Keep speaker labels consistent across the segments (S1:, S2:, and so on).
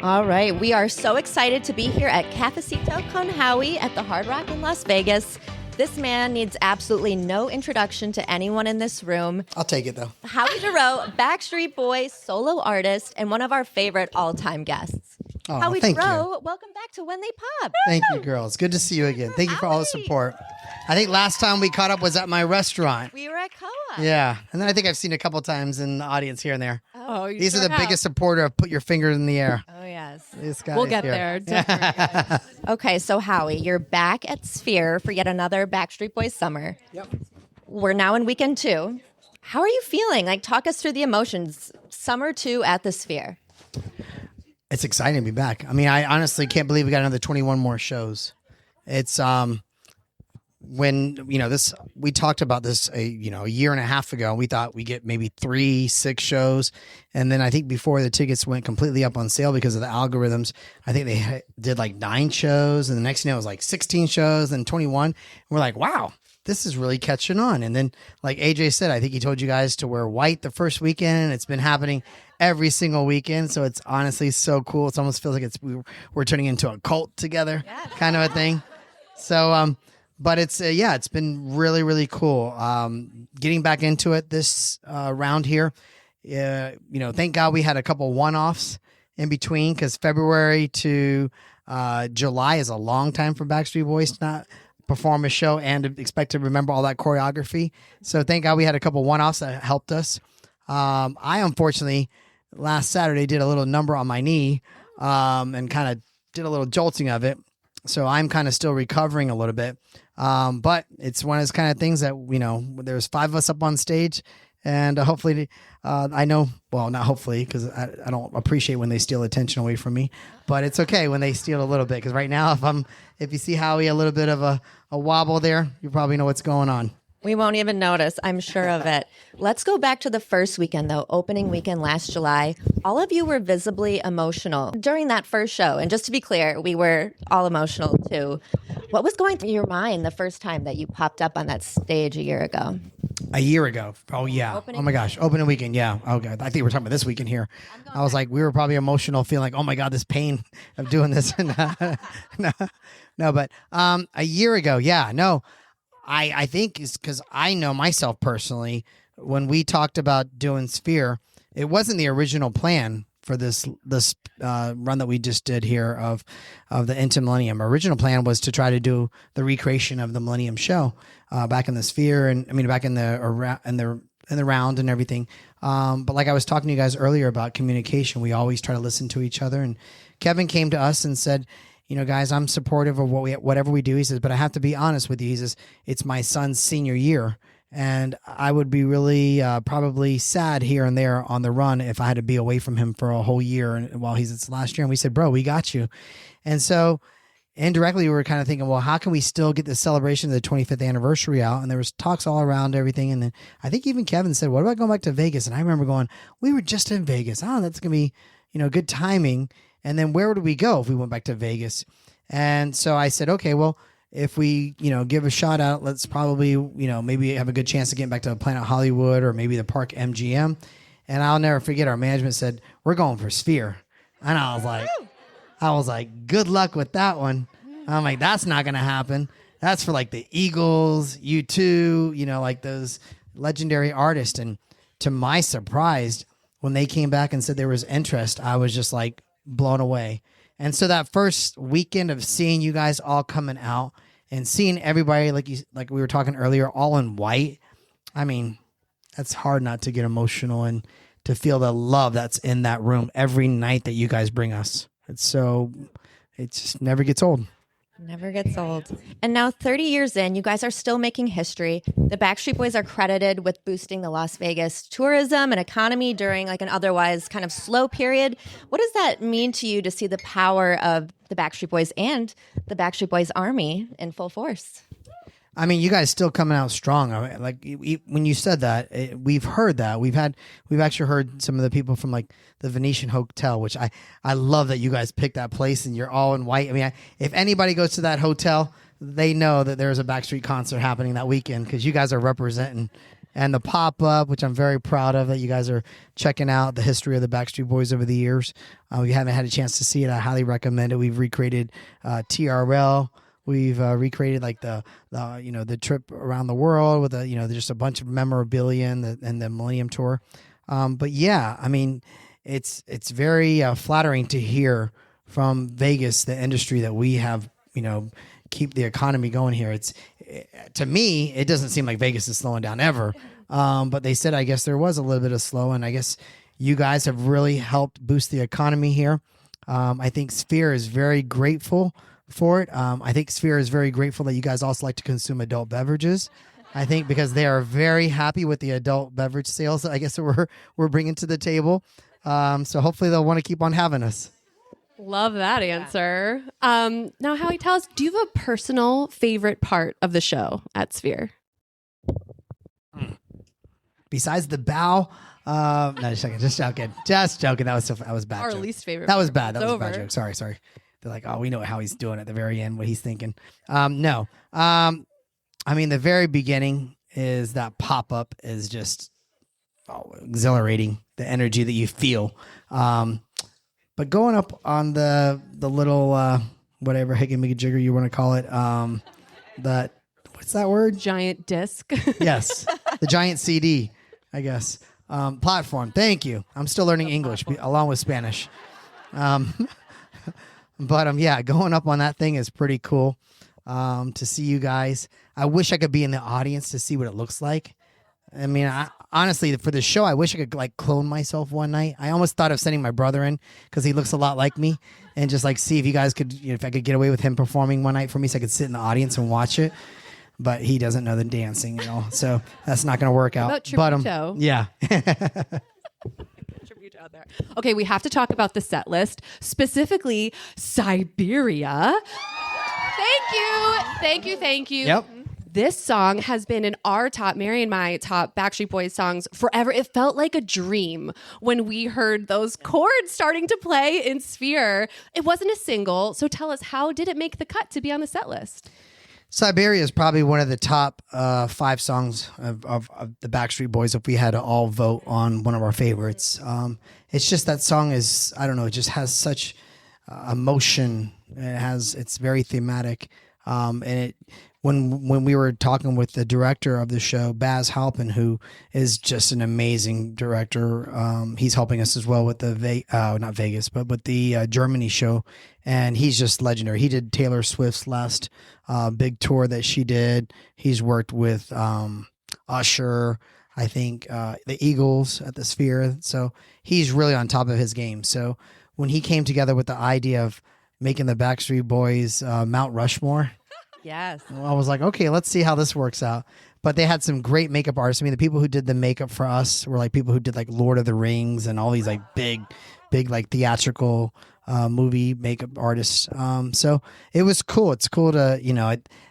S1: All right, we are so excited to be here at Cafecito con Howie at the Hard Rock in Las Vegas. This man needs absolutely no introduction to anyone in this room.
S2: I'll take it, though.
S1: Howie Dorough, Backstreet Boys solo artist, and one of our favorite all-time guests.
S2: Oh,
S1: Howie
S2: thank
S1: Dorough,
S2: you.
S1: welcome back to When They Pop.
S2: Thank you, girls. Good to see you again. Thank you for all the support. I think last time we caught up was at my restaurant.
S1: We were at Co-op.
S2: Yeah. And then I think I've seen a couple times in the audience here and there.
S3: Oh, you
S2: These
S3: sure
S2: are the
S3: have.
S2: biggest supporter of Put Your Finger in the Air.
S1: Oh, yes.
S2: This guy
S3: We'll
S2: is
S3: get
S2: here.
S3: there. Don't worry, guys.
S1: Okay, so Howie, you're back at Sphere for yet another Backstreet Boys summer.
S2: Yep.
S1: We're now in weekend 2. How are you feeling? Like, talk us through the emotions. Summer 2 at the Sphere.
S2: It's exciting to be back. I mean, I honestly can't believe we got another 21 more shows. It's when this we talked about this a year and a half ago. We thought we get maybe 3-6 shows, and then I think before the tickets went completely up on sale because of the algorithms, I think they did like 9 shows, and the next thing it was like 16 shows, then 21. And we're like, wow, this is really catching on. And then, like AJ said, I think he told you guys to wear white the first weekend, and it's been happening every single weekend. So it's honestly so cool. It almost feels like we're turning into a cult together, kind of a thing. So, but it's it's been really, really cool. Getting back into it this round here. Thank God we had a couple one-offs in between, because February to July is a long time for Backstreet Boys to not perform a show and to expect to remember all that choreography. So thank God we had a couple one-offs that helped us. I unfortunately last Saturday did a little number on my knee and kind of did a little jolting of it. So I'm kind of still recovering a little bit. But it's one of those kind of things that, there's 5 of us up on stage, and hopefully I know, well, not hopefully, because I don't appreciate when they steal attention away from me, but it's okay when they steal a little bit. Because right now, if you see Howie a little bit of a wobble there, you probably know what's going on.
S1: We won't even notice, I'm sure of it. Let's go back to the first weekend, though, opening weekend last July. All of you were visibly emotional during that first show. And just to be clear, we were all emotional, too. What was going through your mind the first time that you popped up on that stage a year ago?
S2: A year ago. Oh, yeah.
S1: Opening
S2: Oh, my gosh. Opening weekend. Yeah. Oh, God. I think we're talking about this weekend here. I was like, we were probably emotional, feeling like, oh, my God, this pain of doing this. No, but a year ago. Yeah. No. I think it's because I know myself personally, when we talked about doing Sphere, it wasn't the original plan for this run that we just did here of the Into Millennium. Original plan was to try to do the recreation of the Millennium show back in the Sphere, and back in the round and everything. But like I was talking to you guys earlier about communication, we always try to listen to each other. And Kevin came to us and said, guys, I'm supportive of whatever we do. He says, but I have to be honest with you. He says, it's my son's senior year, and I would be really probably sad here and there on the run if I had to be away from him for a whole year while he's its last year. And we said, bro, we got you. And so indirectly, we were kind of thinking, well, how can we still get the celebration of the 25th anniversary out? And there was talks all around everything. And then I think even Kevin said, what about going back to Vegas? And I remember going, we were just in Vegas. Oh, that's going to be, good timing. And then where would we go if we went back to Vegas? And so I said, okay, well, if we, give a shot out, let's probably, maybe have a good chance of getting back to Planet Hollywood or maybe the Park MGM. And I'll never forget, our management said, we're going for Sphere. And I was like, good luck with that one. I'm like, that's not going to happen. That's for like the Eagles, U2, like those legendary artists. And to my surprise, when they came back and said there was interest, I was just like blown away. And so that first weekend of seeing you guys all coming out and seeing everybody, like we were talking earlier, all in white, that's hard not to get emotional and to feel the love that's in that room every night that you guys bring us. It just never gets old.
S1: Never gets old. And now 30 years in, you guys are still making history. The Backstreet Boys are credited with boosting the Las Vegas tourism and economy during like an otherwise kind of slow period. What does that mean to you to see the power of the Backstreet Boys and the Backstreet Boys Army in full force?
S2: You guys still coming out strong. When you said that, we've heard that. We've actually heard some of the people from like the Venetian Hotel, which I love that you guys picked that place and you're all in white. If anybody goes to that hotel, they know that there's a Backstreet concert happening that weekend because you guys are representing and the pop-up, which I'm very proud of, that you guys are checking out the history of the Backstreet Boys over the years. If you haven't had a chance to see it, I highly recommend it. We've recreated TRL. We've recreated like the trip around the world with just a bunch of memorabilia and the Millennium Tour. But yeah, I mean, it's very flattering to hear from Vegas, the industry that we have, keep the economy going here. To me, it doesn't seem like Vegas is slowing down ever. But they said, I guess there was a little bit of slow, and I guess you guys have really helped boost the economy here. I think Sphere is very grateful for it. I think Sphere is very grateful that you guys also like to consume adult beverages. I think because they are very happy with the adult beverage sales, I guess, that we're bringing to the table. So hopefully they'll want to keep on having us.
S3: Love that answer. Now, Howie, tell us, do you have a personal favorite part of the show at Sphere?
S2: Besides the bow, no, just joking. That was bad.
S3: Our
S2: joke.
S3: least favorite.
S2: That was bad. That was
S3: over.
S2: a bad joke. Sorry. They're like, oh, we know how he's doing at the very end, what he's thinking. No. I mean, the very beginning is that pop-up is just exhilarating, the energy that you feel. But going up on the little, whatever higgy-jigger you want to call it, what's that word?
S3: Giant disc.
S2: Yes, the giant CD, I guess. Platform. Thank you. I'm still learning English along with Spanish. But yeah, going up on that thing is pretty cool to see you guys. I wish I could be in the audience to see what it looks like. I mean, honestly, for the show, I wish I could like clone myself one night. I almost thought of sending my brother in because he looks a lot like me, and just like see if you guys could, if I could get away with him performing one night for me, so I could sit in the audience and watch it. But he doesn't know the dancing, so that's not going to work out.
S3: What about Tributo?
S2: Yeah.
S3: Out there. Okay, we have to talk about the set list, specifically Siberia. Thank you.
S2: Yep.
S3: This song has been in our top, Mary and my top Backstreet Boys songs forever. It felt like a dream when we heard those chords starting to play in Sphere. It wasn't a single, so tell us, how did it make the cut to be on the set list?
S2: Siberia is probably one of the top 5 songs of the Backstreet Boys if we had to all vote on one of our favorites. It's just that song is, I don't know, it just has such emotion. It's very thematic. And when we were talking with the director of the show, Baz Halpin, who is just an amazing director, he's helping us as well with the not Vegas, but with the Germany show, and he's just legendary. He did Taylor Swift's last big tour that she did. He's worked with Usher, I think, the Eagles at the Sphere, so he's really on top of his game. So when he came together with the idea of making the Backstreet Boys Mount Rushmore.
S1: Yes.
S2: I was like, okay, let's see how this works out. But they had some great makeup artists. I mean, the people who did the makeup for us were like people who did like Lord of the Rings and all these like big like theatrical movie makeup artists. So it was cool. It's cool to,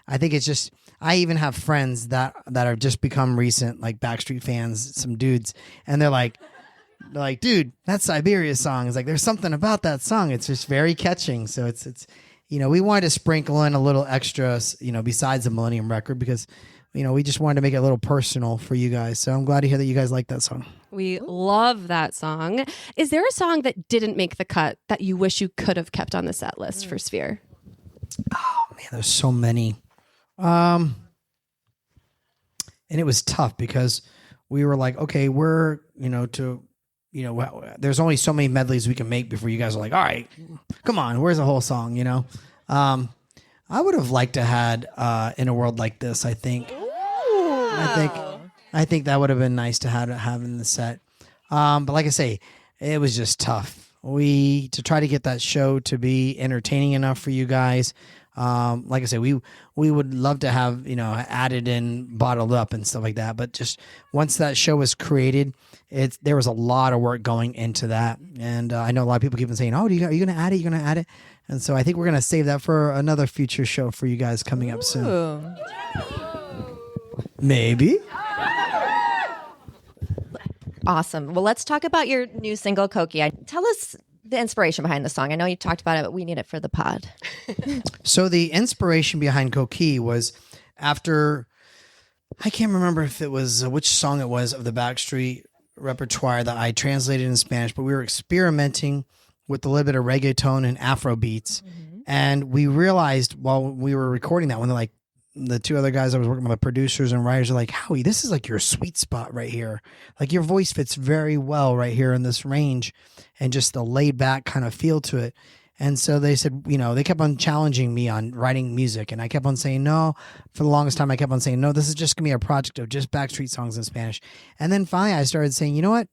S2: I think it's just, I even have friends that have just become recent, like Backstreet fans, some dudes, and they're like, dude, that Siberia song is like, there's something about that song. It's just very catching. So it's, we wanted to sprinkle in a little extra, besides the Millennium record, because, we just wanted to make it a little personal for you guys. So I'm glad to hear that you guys like that song.
S3: We love that song. Is there a song that didn't make the cut that you wish you could have kept on the set list for Sphere?
S2: Oh man, there's so many. And it was tough because we were like, okay, we're, there's only so many medleys we can make before you guys are like, all right, come on, where's the whole song, I would have liked to had In a World Like This, I think. I think that would have been nice to have in the set. But like I say, it was just tough. To try to get that show to be entertaining enough for you guys. Like I say, we would love to have, added in, bottled up and stuff like that. But just once that show was created, there was a lot of work going into that. And I know a lot of people keep on saying, oh, are you going to add it? You're going to add it? And so I think we're going to save that for another future show for you guys coming up soon. Maybe.
S1: Awesome. Well, let's talk about your new single, Coqui. Tell us the inspiration behind the song. I know you talked about it, but we need it for the pod.
S2: So the inspiration behind Coqui was after I can't remember if it was which song it was of the Backstreet repertoire that I translated in Spanish, but we were experimenting with a little bit of reggaeton and Afro beats. And we realized while we were recording that, when they're like, the two other guys I was working with, the producers and writers, are like, Howie, this is like your sweet spot right here. Like your voice fits very well right here in this range, and just the laid back kind of feel to it. And so they said, they kept on challenging me on writing music. And I kept on saying no. For the longest time, I kept on saying, no, this is just going to be a project of just Backstreet songs in Spanish. And then finally I started saying, you know what?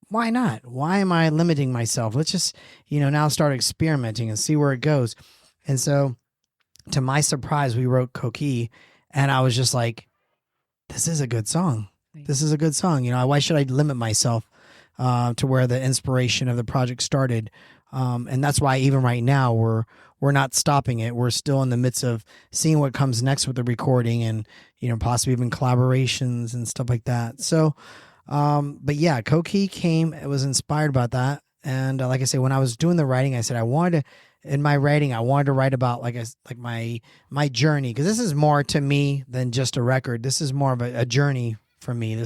S2: Why not? Why am I limiting myself? Let's just, now start experimenting and see where it goes. And so to my surprise, we wrote Coqui, and I was just like, this is a good song. This is a good song. Why should I limit myself to where the inspiration of the project started? And that's why even right now we're not stopping it. We're still in the midst of seeing what comes next with the recording, and possibly even collaborations and stuff like that. So, but yeah, Coqui came. It was inspired by that, and like I say, when I was doing the writing, I said I wanted to write about like my journey, because this is more to me than just a record. This is more of a journey for me.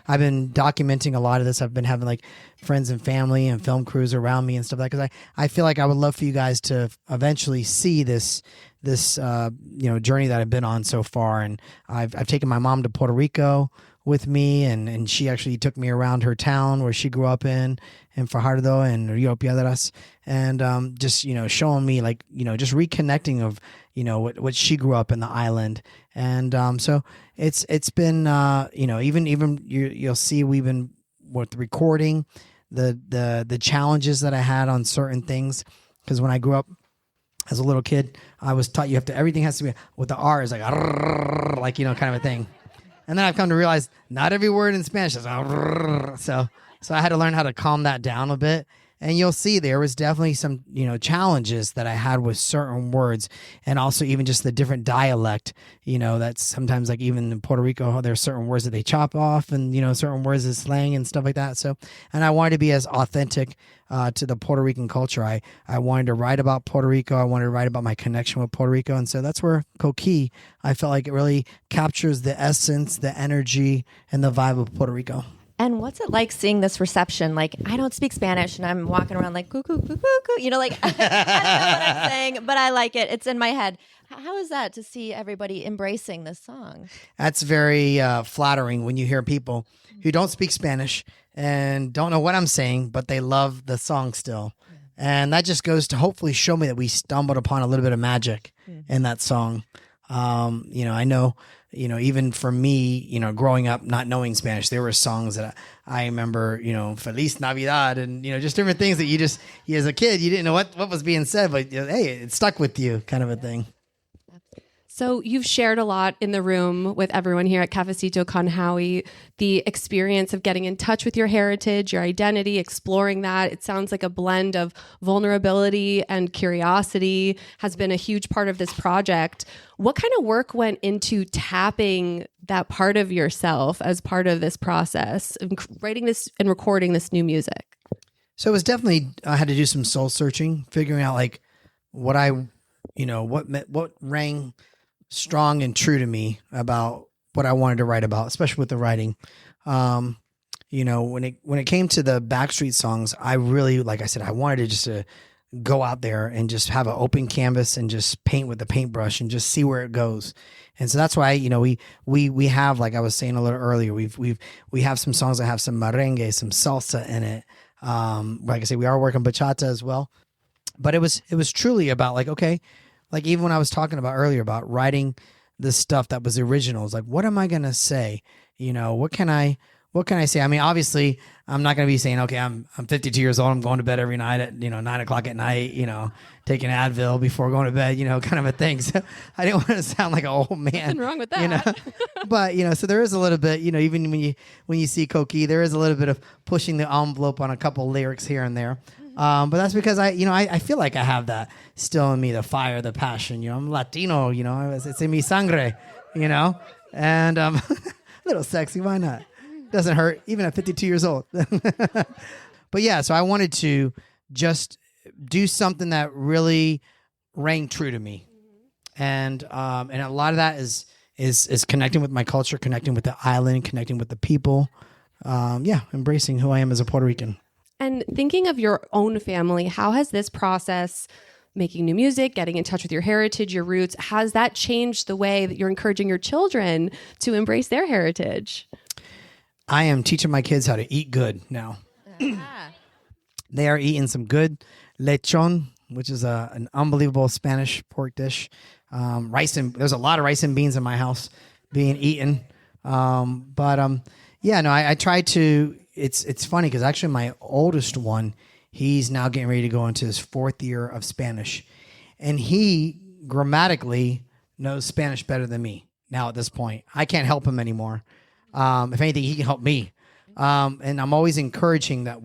S2: I've been documenting a lot of this. I've been having like friends and family and film crews around me and stuff like that, because I feel like I would love for you guys to eventually see this journey that I've been on so far. And I've taken my mom to Puerto Rico with me, and she actually took me around her town where she grew up in Fajardo and Rio Piedras, and just showing me just reconnecting of what she grew up in the island. And so it's been even you'll see we've been with recording the challenges that I had on certain things, because when I grew up as a little kid, I was taught everything has to be with the R is like kind of a thing. And then I've come to realize not every word in Spanish is so I had to learn how to calm that down a bit. And you'll see there was definitely some, challenges that I had with certain words, and also even just the different dialect, that's sometimes like even in Puerto Rico, there's certain words that they chop off, and, certain words is slang and stuff like that. So, and I wanted to be as authentic to the Puerto Rican culture. I wanted to write about Puerto Rico. I wanted to write about my connection with Puerto Rico. And so that's where Coqui, I felt like it really captures the essence, the energy, and the vibe of Puerto Rico.
S1: And what's it like seeing this reception? Like, I don't speak Spanish, and I'm walking around like, cuckoo, cuckoo, cuckoo. I don't know what I'm saying, but I like it. It's in my head. How is that to see everybody embracing this song?
S2: That's very flattering when you hear people who don't speak Spanish and don't know what I'm saying, but they love the song still. And that just goes to hopefully show me that we stumbled upon a little bit of magic in that song. I know, even for me, growing up not knowing Spanish, there were songs that I remember, Feliz Navidad, and, just different things that you as a kid, you didn't know what was being said, but hey, it stuck with you, kind of a thing.
S3: So you've shared a lot in the room with everyone here at Cafecito con Howie, the experience of getting in touch with your heritage, your identity, exploring that. It sounds like a blend of vulnerability and curiosity has been a huge part of this project. What kind of work went into tapping that part of yourself as part of this process of writing this and recording this new music?
S2: So it was definitely, I had to do some soul searching, figuring out like what what rang strong and true to me about what I wanted to write about, especially with the writing. When it came to the Backstreet songs, I really, like I said, I wanted to go out there and just have an open canvas and just paint with the paintbrush and just see where it goes. And so that's why, we have, like I was saying a little earlier, we have some songs that have some merengue, some salsa in it. Like I say, we are working bachata as well, but it was truly about like, okay, like even when I was talking about earlier about writing the stuff that was originals, like what am I going to say? What can I say? I mean, obviously I'm not going to be saying, okay, I'm 52 years old. I'm going to bed every night at, 9:00 at night, taking Advil before going to bed, kind of a thing. So I didn't want to sound like an old man.
S3: Nothing wrong with that.
S2: But, so there is a little bit, even when you see Coqui, there is a little bit of pushing the envelope on a couple lyrics here and there. But that's because I feel like I have that still in me, the fire, the passion, I'm Latino, it's in mi sangre, and, a little sexy. Why not? Doesn't hurt even at 52 years old. But yeah, so I wanted to just do something that really rang true to me. And a lot of that is is connecting with my culture, connecting with the island, connecting with the people. Embracing who I am as a Puerto Rican.
S3: And thinking of your own family, how has this process, making new music, getting in touch with your heritage, your roots, has that changed the way that you're encouraging your children to embrace their heritage?
S2: I am teaching my kids how to eat good now. They are eating some good lechon, which is an unbelievable Spanish pork dish. There's a lot of rice and beans in my house being eaten. I try to. It's funny because actually my oldest one, he's now getting ready to go into his 4th year of Spanish, and he grammatically knows Spanish better than me now at this point. I can't help him anymore. If anything, he can help me. And I'm always encouraging that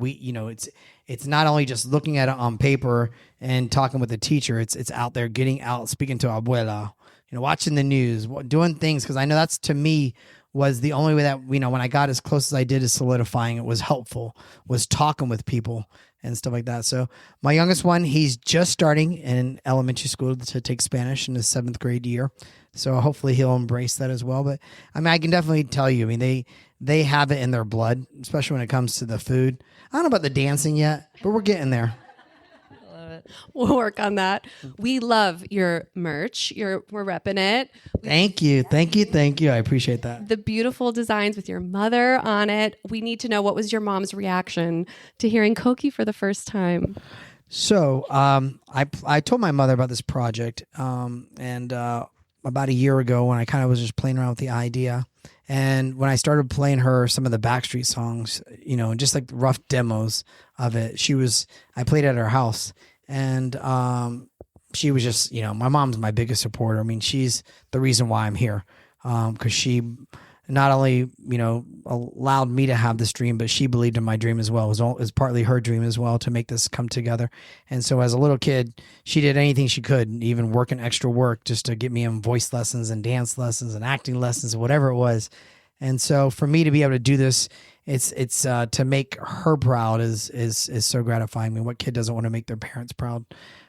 S2: it's not only just looking at it on paper and talking with the teacher. It's out there, getting out, speaking to abuela, watching the news, doing things, because I know that's, to me, was the only way that, when I got as close as I did to solidifying it was helpful, was talking with people and stuff like that. So my youngest one, he's just starting in elementary school to take Spanish in his 7th grade year. So hopefully he'll embrace that as well. But I can definitely tell you, they have it in their blood, especially when it comes to the food. I don't know about the dancing yet, but we're getting there.
S3: We'll work on that. We love your merch. We're repping it.
S2: Thank you. I appreciate that.
S3: The beautiful designs with your mother on it. We need to know, what was your mom's reaction to hearing Coqui for the first time?
S2: So I told my mother about this project and about a year ago when I kind of was just playing around with the idea. And when I started playing her some of the Backstreet songs, just like rough demos of it, I played it at her house. And she was just, my mom's my biggest supporter. She's the reason why I'm here, because she not only, allowed me to have this dream, but she believed in my dream as well. It was partly her dream as well to make this come together. And so as a little kid, she did anything she could, even working extra work just to get me in voice lessons and dance lessons and acting lessons, whatever it was. And so for me to be able to do this, it's to make her proud is so gratifying. What kid doesn't want to make their parents proud?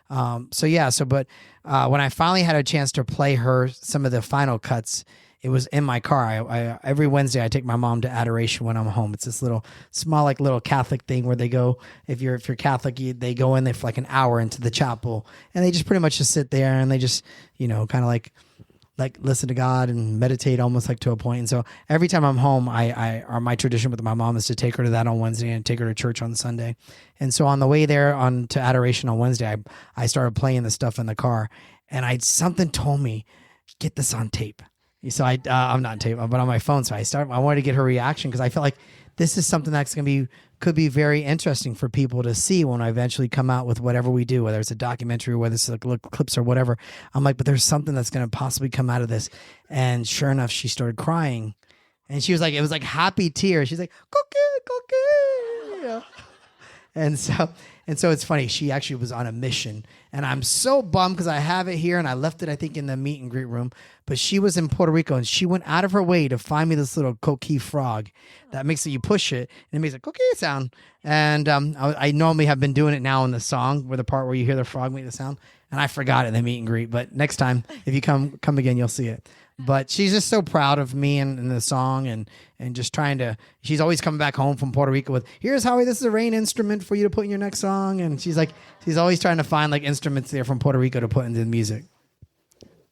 S2: But when I finally had a chance to play her some of the final cuts, it was in my car. I every Wednesday I take my mom to adoration when I'm home. It's this little small little Catholic thing where they go, if you're Catholic, they go in there for like an hour into the chapel, and they just pretty much just sit there and they just kind of like listen to God and meditate almost like to a point. And so every time I'm home, my tradition with my mom is to take her to that on Wednesday and take her to church on Sunday. And so on the way there to adoration on Wednesday, I started playing the stuff in the car, and something told me, get this on tape. So I'm not on tape, but on my phone. So I wanted to get her reaction, because I feel like this is something that's could be very interesting for people to see when I eventually come out with whatever we do, whether it's a documentary or whether it's like little clips or whatever. I'm like, but there's something that's going to possibly come out of this. And sure enough, she started crying, and she was like, it was like happy tears. She's like, Coqui. And so it's funny. She actually was on a mission, and I'm so bummed because I have it here and I left it, I think, in the meet and greet room. But she was in Puerto Rico, and she went out of her way to find me this little Coqui frog that makes it, you push it and it makes a Coqui sound. And I normally have been doing it now in the song, where the part where you hear the frog make the sound, and I forgot it in the meet and greet. But next time, if you come again, you'll see it. But she's just so proud of me and the song, and just she's always coming back home from Puerto Rico with, here's Howie, this is a rain instrument for you to put in your next song. And she's always trying to find instruments there from Puerto Rico to put into the music.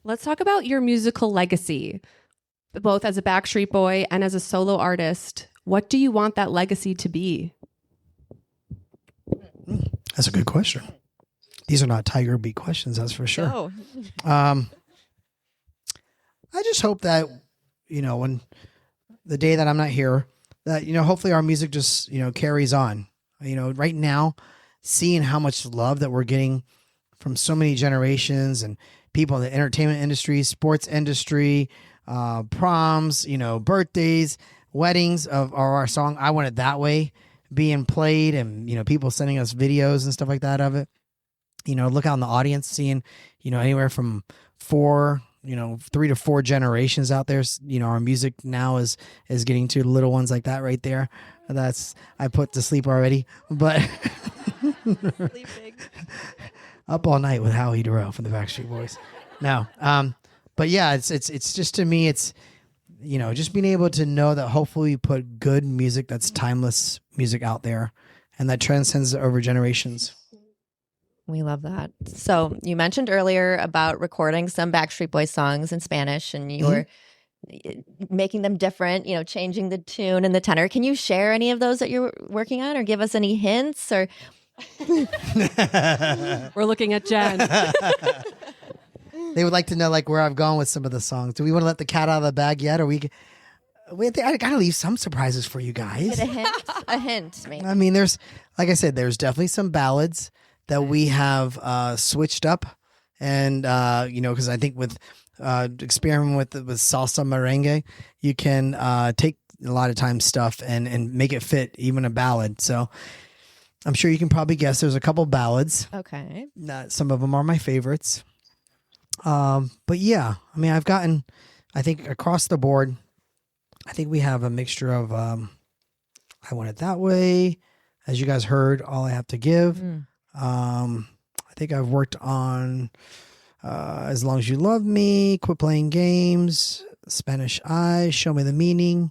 S3: Let's talk about your musical legacy, both as a Backstreet Boy and as a solo artist. What do you want that legacy to be?
S2: That's a good question. These are not Tiger Beat questions, that's for sure.
S1: No.
S2: I just hope that, when the day that I'm not here, that, hopefully our music just, carries on. Right now, seeing how much love that we're getting from so many generations and people in the entertainment industry, sports industry, proms, birthdays, weddings of our song, I Want It That Way, being played, and, people sending us videos and stuff like that of it. Look out in the audience, seeing, anywhere from 3 to 4 generations out there. Our music now is getting to little ones like that right there. I put to sleep already, but
S1: Sleeping.
S2: Up All Night with Howie Dorough from the Backstreet Boys. No, But yeah, it's just, to me, it's, just being able to know that hopefully we put good music, that's timeless music out there, and that transcends over generations.
S1: We love that. So you mentioned earlier about recording some Backstreet Boys songs in Spanish, and you were making them different, changing the tune and the tenor. Can you share any of those that you're working on, or give us any hints? Or
S3: We're looking at Jen.
S2: They would like to know where I've gone with some of the songs. Do we want to let the cat out of the bag yet, or I gotta leave some surprises for you guys.
S1: get a hint, maybe.
S2: I mean, like I said, there's definitely some ballads that we have switched up, and because I think with experimenting with salsa merengue, you can take a lot of times stuff and make it fit even a ballad. So I'm sure you can probably guess there's a couple ballads.
S1: Okay.
S2: Some of them are my favorites. But yeah, I mean, I've gotten, I think across the board, I think we have a mixture of I Want It That Way, as you guys heard, All I Have to Give. I think I've worked on As Long as You Love Me, Quit Playing Games, Spanish Eyes, Show Me the Meaning.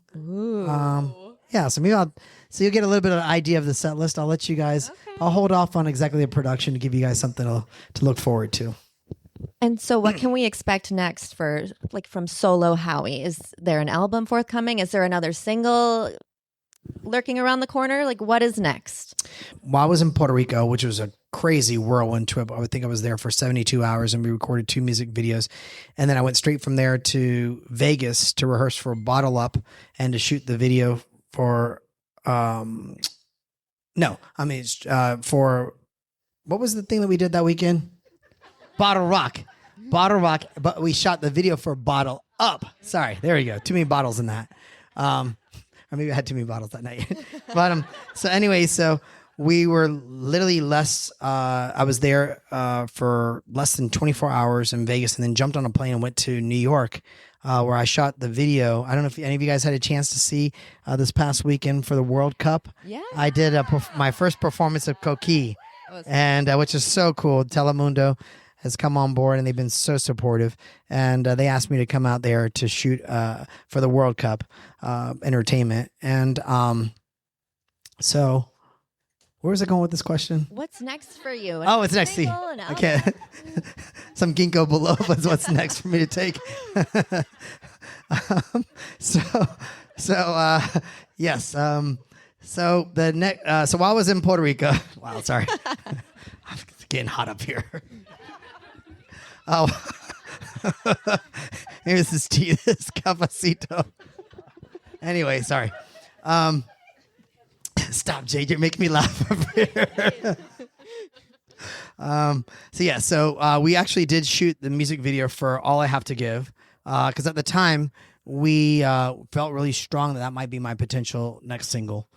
S2: Yeah, so you'll get a little bit of an idea of the set list. I'll let you guys, I'll hold off on exactly the production to give you guys something to look forward to.
S1: And so what can we expect next from solo Howie? Is there an album forthcoming? Is there another single lurking around the corner? What is next?
S2: Well, I was in Puerto Rico, which was a crazy whirlwind trip. I would think I was there for 72 hours, and we recorded 2 music videos. And then I went straight from there to Vegas to rehearse for Bottle Up and to shoot the video for, for, what was the thing that we did that weekend? Bottle Rock, but we shot the video for Bottle Up. Sorry, there we go. Too many bottles in that. Or maybe I had too many bottles that night. But so anyway, so we were literally I was there for less than 24 hours in Vegas, and then jumped on a plane and went to New York, where I shot the video. I don't know if any of you guys had a chance to see this past weekend for the World Cup.
S1: Yeah,
S2: I did my first performance of Coqui, and which is so cool. Telemundo has come on board, and they've been so supportive. And they asked me to come out there to shoot for the World Cup entertainment. And so where was I going with this question?
S1: What's next for you?
S2: What's next? Okay. Some ginkgo biloba is what's next for me to take. Yes. So the next. So while I was in Puerto Rico, wow, sorry, I'm getting hot up here. Oh, maybe this is tea. This is Cafecito. Anyway, sorry. Stop, JJ. You're making me laugh over here. So we actually did shoot the music video for All I Have to Give, because at the time we felt really strong that might be my potential next single.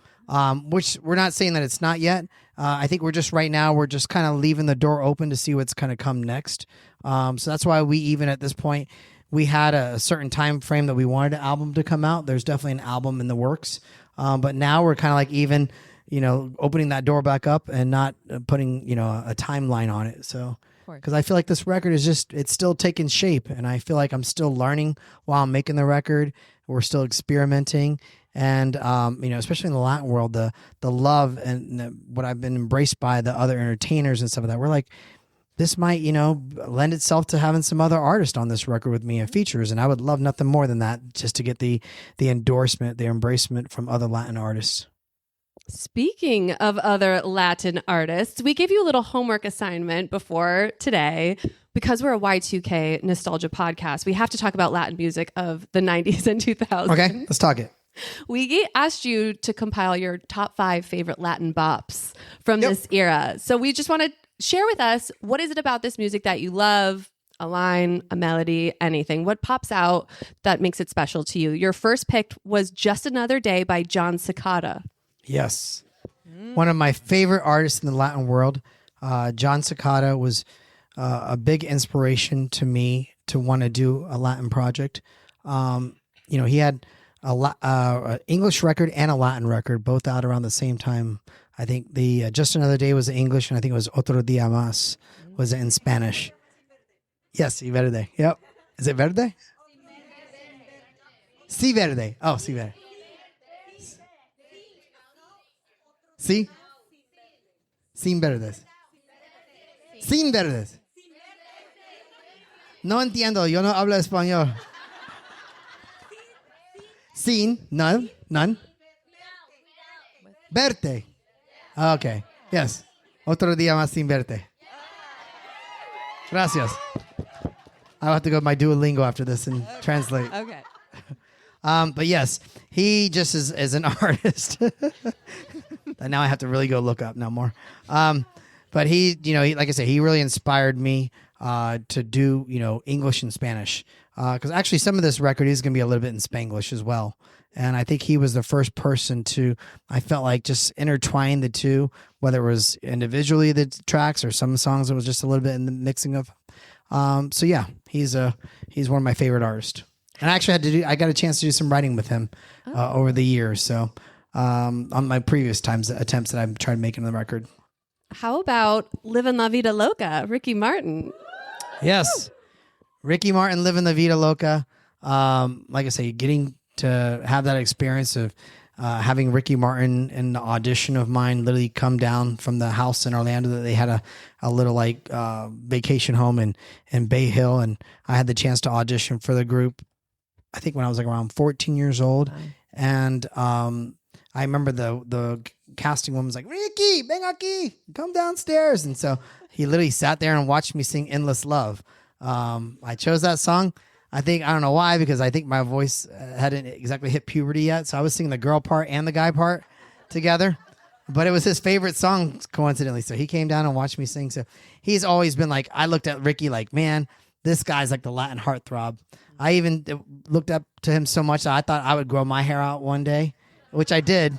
S2: Which we're not saying that it's not yet. I think we're just kind of leaving the door open to see what's going to come next. So that's why we even at this point, we had a certain time frame that we wanted the album to come out. There's definitely an album in the works. But now we're kind of even, opening that door back up and not putting, a timeline on it. So, because I feel like this record is it's still taking shape, and I feel like I'm still learning while I'm making the record. We're still experimenting. And, especially in the Latin world, the love and what I've been embraced by the other entertainers and stuff like that, we're like, this might, lend itself to having some other artists on this record with me and features. And I would love nothing more than that, just to get the endorsement, the embracement from other Latin artists.
S3: Speaking of other Latin artists, we gave you a little homework assignment before today. Because we're a Y2K nostalgia podcast, we have to talk about Latin music of the 90s and 2000s.
S2: Okay, let's talk it.
S3: We asked you to compile your top 5 favorite Latin bops from this era. So we just want to share with us, what is it about this music that you love? A line, a melody, anything. What pops out that makes it special to you? Your first pick was Just Another Day by John Cicada.
S2: Yes. One of my favorite artists in the Latin world. John Cicada was a big inspiration to me to want to do a Latin project. He had an English record and a Latin record, both out around the same time. I think the Just Another Day was English, and I think it was Otro Día Más was in Spanish. Yes, Y Verde. Yep. Is it verde? Si verde. Oh, si verde. Si. Sin verdes. Sin verdes. No entiendo. Yo no hablo español. Sin. None. None. Verte. Okay. Yes. Otro día más sin verte. Gracias. I'll have to go to my Duolingo after this and translate.
S1: Okay.
S2: But yes, he just is an artist. And now I have to really go look up no more. But he, like I said, he really inspired me to do, English and Spanish. Because actually some of this record is going to be a little bit in Spanglish as well. And I think he was the first person to, I felt like, just intertwine the two, whether it was individually the tracks or some songs it was just a little bit in the mixing of. So yeah, he's one of my favorite artists. And I actually I got a chance to do some writing with him over the years. So on my previous attempts that I've tried making the record.
S3: How about Livin' La Vida Loca, Ricky Martin?
S2: Yes. Ricky Martin, Living La Vida Loca. Like I say, getting to have that experience of having Ricky Martin in the audition of mine literally come down from the house in Orlando that they had a little vacation home in Bay Hill. And I had the chance to audition for the group, I think when I was around 14 years old. And I remember the casting woman was like, Ricky, ven aquí, come downstairs. And so he literally sat there and watched me sing Endless Love. I chose that song. I don't know why, because I think my voice hadn't exactly hit puberty yet. So I was singing the girl part and the guy part together. But it was his favorite song, coincidentally. So he came down and watched me sing. So he's always been like, I looked at Ricky like, man, this guy's like the Latin heartthrob. I even looked up to him so much that I thought I would grow my hair out one day, which I did.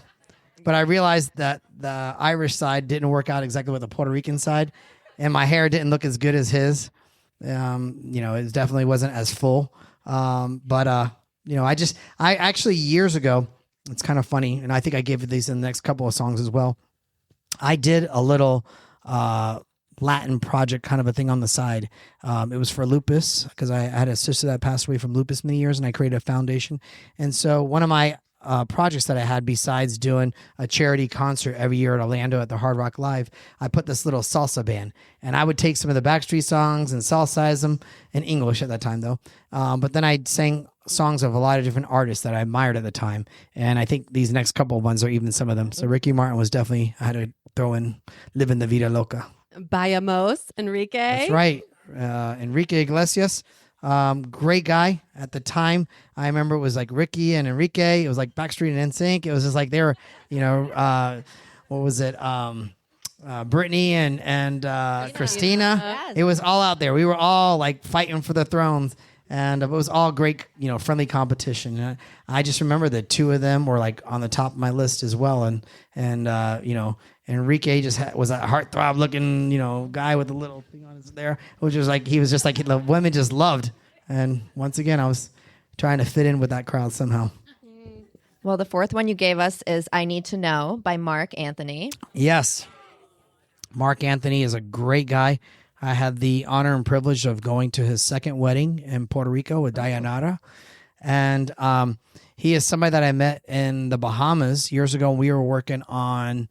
S2: But I realized that the Irish side didn't work out exactly with the Puerto Rican side. And my hair didn't look as good as his. It definitely wasn't as full. I actually years ago, it's kind of funny, and I think I gave these in the next couple of songs as well. I did a little Latin project kind of a thing on the side. It was for lupus, because I had a sister that passed away from lupus many years, and I created a foundation. And so one of my projects that I had, besides doing a charity concert every year at Orlando at the Hard Rock Live, I put this little salsa band, and I would take some of the Backstreet songs and salsize them in English at that time though. But then I sang songs of a lot of different artists that I admired at the time. And I think these next couple of ones are even some of them. So Ricky Martin was definitely, I had to throw in Living La Vida Loca.
S3: Bayamos, Enrique.
S2: That's right. Enrique Iglesias. Great guy at the time. I remember it was like Ricky and Enrique. It was like Backstreet and NSYNC. It was just like they were, what was it? Brittany and Christina.
S1: Yes.
S2: It was all out there. We were all like fighting for the thrones, and it was all great, friendly competition. And I just remember the two of them were like on the top of my list as well. And Enrique just was a heartthrob looking, guy with a little thing on his there, which was like, he was just like, the women just loved. And once again, I was trying to fit in with that crowd somehow.
S1: Well, the fourth one you gave us is I Need to Know by Mark Anthony.
S2: Yes. Mark Anthony is a great guy. I had the honor and privilege of going to his second wedding in Puerto Rico with Dayanara. And he is somebody that I met in the Bahamas years ago. We were working on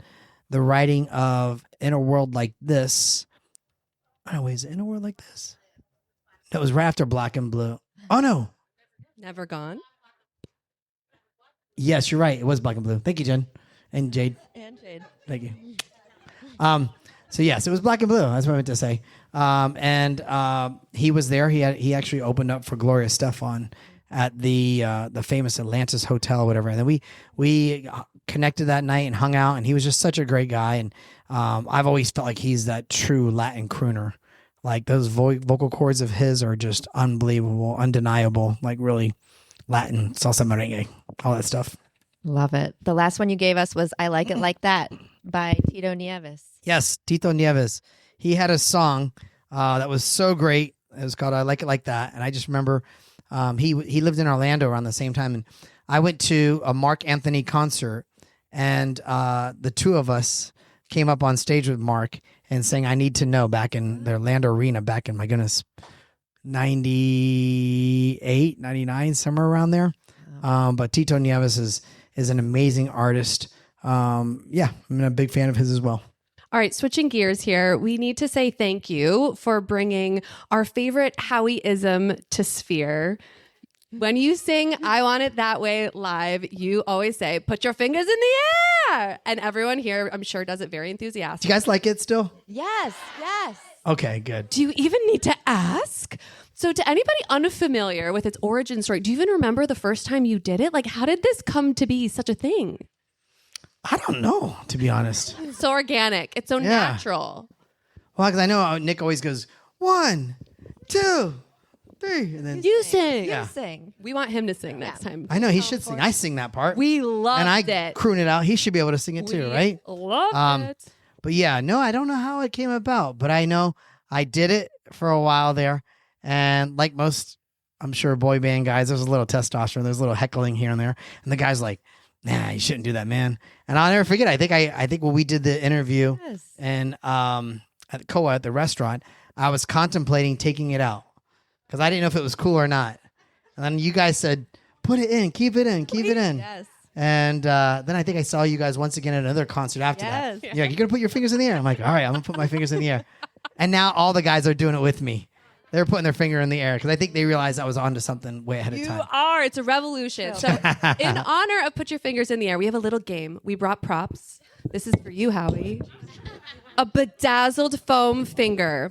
S2: the writing of In a World Like This. Oh, wait, is it In a World Like This? No, it was right after Black and Blue. Oh, no.
S3: Never Gone.
S2: Yes, you're right. It was Black and Blue. Thank you, Jen. And Jade. Thank you. So, yes, it was Black and Blue. That's what I meant to say. He was there. He actually opened up for Gloria Estefan at the famous Atlantis Hotel or whatever. And then we connected that night and hung out, and he was just such a great guy. And I've always felt like he's that true Latin crooner. Like those vocal cords of his are just unbelievable, undeniable, like really Latin, salsa merengue, all that stuff.
S1: Love it. The last one you gave us was I Like It Like That by Tito Nieves.
S2: Yes, Tito Nieves. He had a song that was so great. It was called I Like It Like That. And I just remember he lived in Orlando around the same time. And I went to a Mark Anthony concert, and the two of us came up on stage with Mark and sang I Need to Know back in the Orlando Arena back in, my goodness, 98, 99, somewhere around there. But Tito Nieves is an amazing artist. Yeah, I'm a big fan of his as well.
S3: All right, switching gears here, we need to say thank you for bringing our favorite Howie-ism to Sphere. When you sing I Want It That Way live, you always say, put your fingers in the air. And everyone here, I'm sure, does it very
S2: Do
S3: enthusiastically.
S2: you guys like it still?
S1: Yes.
S2: Okay, good.
S3: Do you even need to ask? So to anybody unfamiliar with its origin story, do you even remember the first time you did it? Like, how did this come to be such a thing?
S2: I don't know, to be honest.
S3: It's so organic. It's so natural.
S2: Well, because I know Nick always goes 1, 2, 3, and then
S3: You sing.
S2: Yeah.
S1: You sing.
S3: We want him to sing next time.
S2: I know he should sing. I sing that part.
S3: We loved
S2: and I
S3: it.
S2: croon it out. He should be able to sing it too, right?
S3: Loved it.
S2: But yeah, no, I don't know how it came about, but I know I did it for a while there. And like most, I'm sure, boy band guys, there's a little testosterone, there's a little heckling here and there. And the guy's like, nah, you shouldn't do that, man. And I'll never forget. I think when we did the interview and at Coa at the restaurant, I was contemplating taking it out because I didn't know if it was cool or not. And then you guys said, put it in, keep it in, keep it in.
S1: Yes.
S2: And then I think I saw you guys once again at another concert after that. You're like, you're going to put your fingers in the air? I'm like, all right, I'm going to put my fingers in the air. And now all the guys are doing it with me. They're putting their finger in the air because I think they realized I was onto something way ahead of time.
S3: You are. It's a revolution. So in honor of Put Your Fingers in the Air, we have a little game. We brought props. This is for you, Howie. A bedazzled foam finger.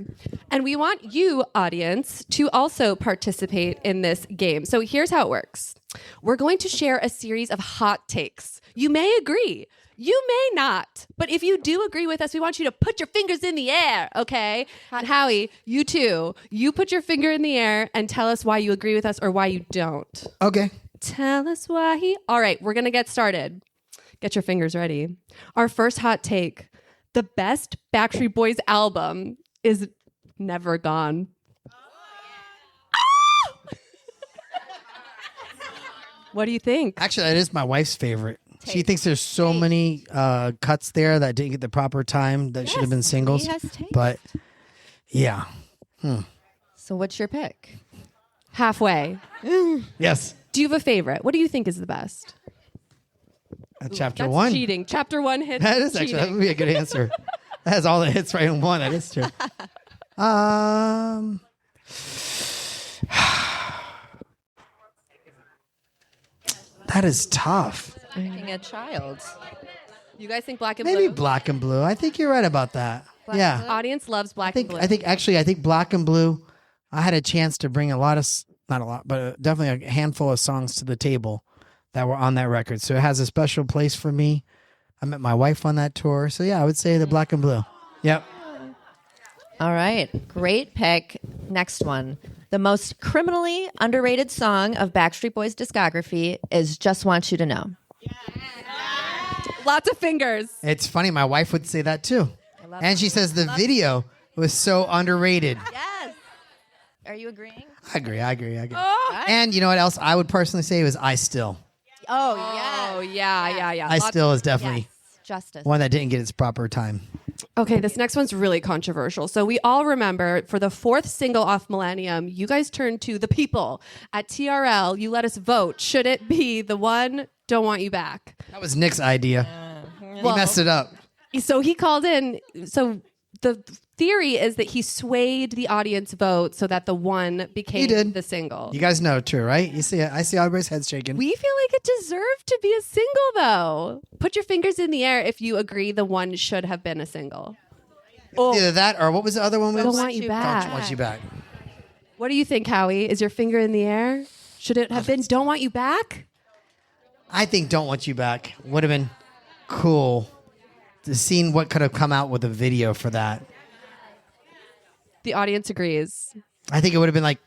S3: And we want you, audience, to also participate in this game. So here's how it works. We're going to share a series of hot takes. You may agree. You may not. But if you do agree with us, we want you to put your fingers in the air, okay? And Howie, you too. You put your finger in the air and tell us why you agree with us or why you don't.
S2: Okay.
S3: Tell us why. All right, we're going to get started. Get your fingers ready. Our first hot take. The best Backstreet Boys album is Never Gone. What do you think?
S2: Actually, that is my wife's favorite. She thinks there's so many cuts there that didn't get the proper time that should have been singles.
S1: He has taste.
S2: But yeah.
S1: So what's your pick?
S3: Halfway.
S2: Yes.
S3: Do you have a favorite? What do you think is the best?
S2: Chapter
S3: That's
S2: 1.
S3: cheating. Chapter 1 hits.
S2: That is actually, that would be a good answer. That has all the hits right in one. That is true. That is tough.
S1: Picking a child.
S3: You guys think Black and
S2: Maybe
S3: Blue?
S2: Black and Blue. I think you're right about that. Yeah.
S3: Audience loves Black and Blue.
S2: I think Black and Blue. I had a chance to bring not a lot, but definitely a handful of songs to the table that were on that record. So it has a special place for me. I met my wife on that tour. So yeah, I would say the Black and Blue. Yep.
S1: All right. Great pick. Next one. The most criminally underrated song of Backstreet Boys' discography is Just Want You to Know.
S3: Lots of fingers.
S2: It's funny. My wife would say that too. And she says the video was so underrated.
S1: Yes. Are you agreeing?
S2: I agree.
S3: Oh,
S2: And you know what else I would personally say was I Still.
S1: Oh, yeah.
S3: oh yeah.
S2: I Still is definitely
S1: Justice.
S2: one that didn't get its proper time.
S3: Okay, this next one's really controversial. So we all remember for the fourth single off Millennium, you guys turned to the people at TRL. You let us vote. Should it be the one, Don't Want You Back?
S2: That was Nick's idea. He messed it up.
S3: So he called in. So the theory is that he swayed the audience vote so that the one became the single.
S2: You guys know, too, right? You see it. I see everybody's heads shaking.
S3: We feel like it deserved to be a single, though. Put your fingers in the air if you agree the one should have been a single.
S2: Either that or what was the other one?
S3: Don't Want You Back.
S2: Don't Want You Back.
S3: What do you think, Howie? Is your finger in the air? Should it have been Don't Want You Back?
S2: I think Don't Want You Back would have been cool to see what could have come out with a video for that.
S3: The audience agrees.
S2: I think it would have been like,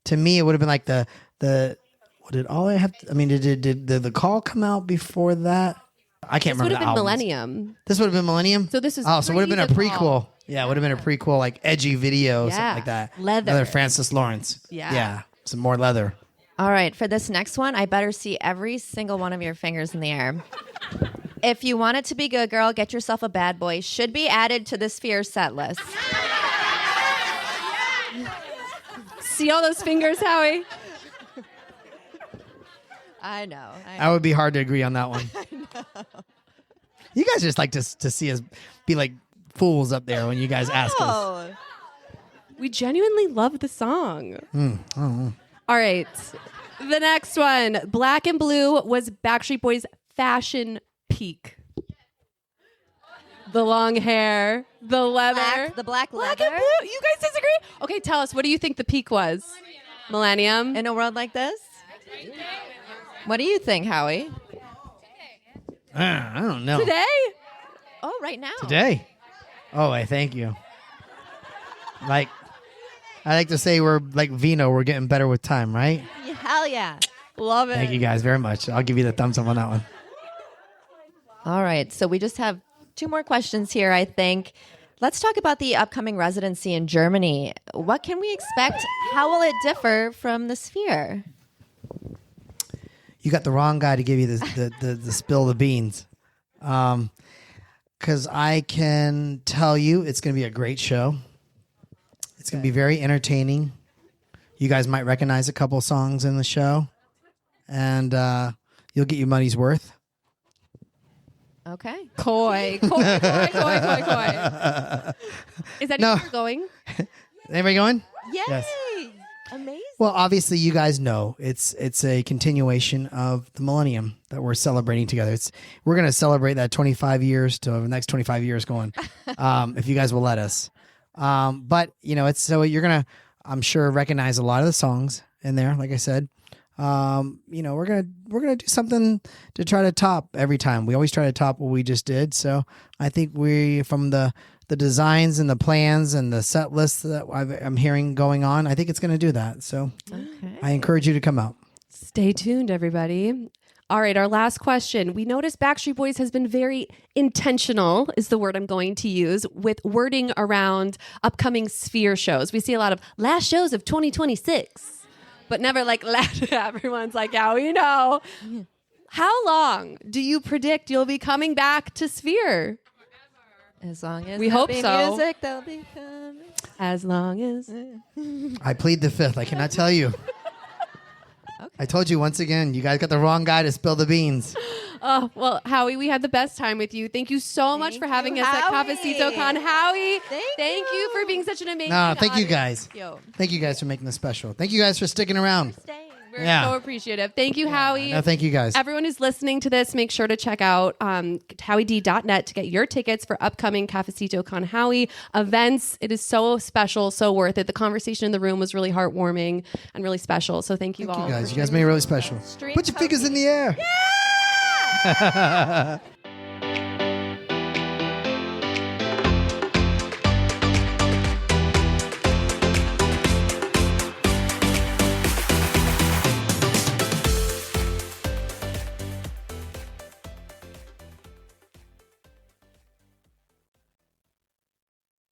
S2: to me, it would have been like the what did all I have? I mean, did the call come out before that? I can't
S3: This would
S2: remember.
S3: have
S2: the
S3: been
S2: albums.
S3: Millennium.
S2: This would have been Millennium.
S3: So this is
S2: so it would have been a
S3: pre the
S2: prequel.
S3: call.
S2: Yeah, it would have been a prequel, like edgy video,
S3: Yeah.
S2: something like that.
S3: Leather.
S2: Another Francis Lawrence.
S3: Yeah.
S2: Some more leather.
S1: All right. For this next one, I better see every single one of your fingers in the air. If You Want It to Be Good, Girl, Get Yourself a Bad Boy should be added to the Sphere set list.
S3: See all those fingers, Howie?
S1: I know.
S2: That would be hard to agree on that one. You guys just like to see us be like fools up there when you guys ask us.
S1: Oh.
S3: We genuinely love the song.
S2: Oh.
S3: All right. The next one. Black and Blue was Backstreet Boys' fashion peak. The long hair, the leather.
S1: The black
S3: Black
S1: leather.
S3: and Blue. You guys disagree? Okay, tell us. What do you think the peak was? Millennium?
S1: In a world like this? What do you think, Howie?
S2: I don't know.
S3: Today?
S1: Oh, right now.
S2: Today? Oh, I thank you. Like, I like to say we're like vino. We're getting better with time, right?
S1: Yeah, hell yeah. Love it.
S2: Thank you guys very much. I'll give you the thumbs up on that one.
S1: All right. So we just have 2 more questions here, I think. Let's talk about the upcoming residency in Germany. What can we expect? How will it differ from the Sphere?
S2: You got the wrong guy to give you the spill the beans. Because I can tell you it's going to be a great show. It's going to be very entertaining. You guys might recognize a couple songs in the show. And you'll get your money's worth.
S1: Okay.
S3: Coy. Is that
S2: No.
S3: you're going?
S2: Anybody going?
S1: Yay!
S2: Yes.
S1: Amazing.
S2: Well, obviously, you guys know it's a continuation of the millennium that we're celebrating together. We're going to celebrate that 25 years to the next 25 years going, if you guys will let us. But it's so you're gonna, I'm sure, recognize a lot of the songs in there. Like I said, we're gonna do something to try to top every time. We always try to top what we just did. So I think from the designs and the plans and the set lists that I'm hearing going on, I think it's going to do that. So I encourage you to come out.
S3: Stay tuned, everybody. All right, our last question. We noticed Backstreet Boys has been very intentional, is the word I'm going to use, with wording around upcoming Sphere shows. We see a lot of last shows of 2026, but never like last. Everyone's like, yeah, we know. How long do you predict you'll be coming back to Sphere?
S1: As long as
S3: we hope so.
S1: Music, they'll be coming.
S3: As long as.
S2: I plead the fifth. I cannot tell you.
S1: Okay.
S2: I told you once again, you guys got the wrong guy to spill the beans.
S3: Oh, well, Howie, we had the best time with you. Thank you so much for having us
S1: Howie.
S3: at Cafecito Con. Howie,
S1: Thank
S3: you for being such an amazing
S2: No, thank you
S3: audience.
S2: guys. Thank you guys for making this special. Thank you guys for sticking around.
S3: We're
S2: Yeah.
S3: so appreciative. Thank you, Howie.
S2: No, thank you guys.
S3: Everyone who's listening to this, make sure to check out howied.net to get your tickets for upcoming Cafecito Con Howie events. It is so special, so worth it. The conversation in the room was really heartwarming and really special. So thank you all.
S2: You guys made it really special. Put your fingers in the air.
S1: Yeah!